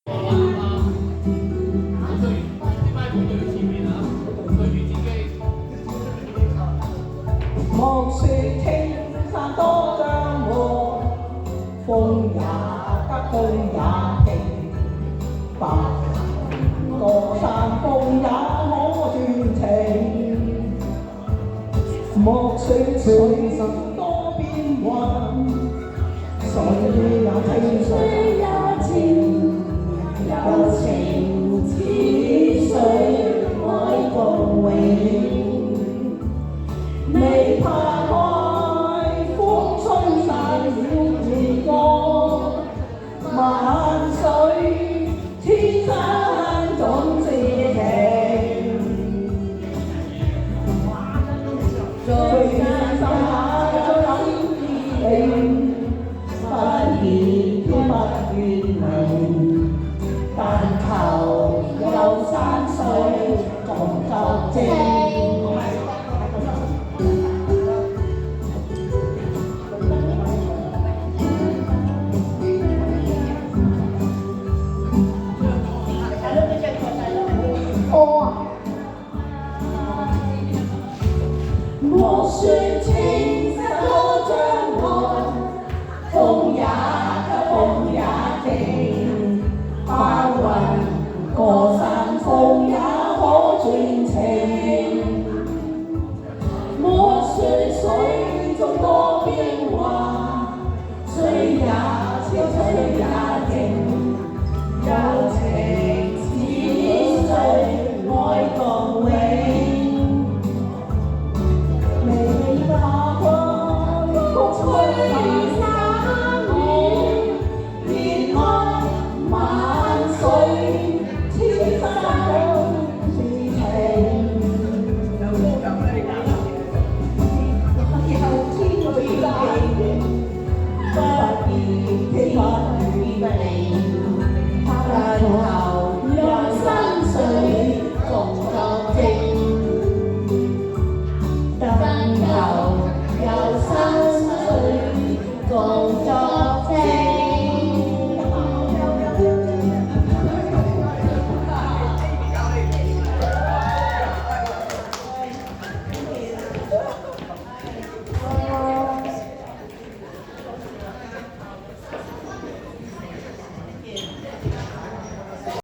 我啦，我對啲麥捧對住前面啊，對住自己。莫說青山多障礙，風也急，風也勁，白過山峰也可轉情。莫說水多變幻，水也清，水也靜，柔情似水，愛共永。未怕開，風吹散了月光，萬水千山總是情。最山下最天定，不見天不怨明，但求有山水仲夠正。莫說青山多障礙，風也急，風也靜，白雲過山峰也可轉情。莫說水中多變幻，水也清，水也靜，柔情似水，愛共永。不見天不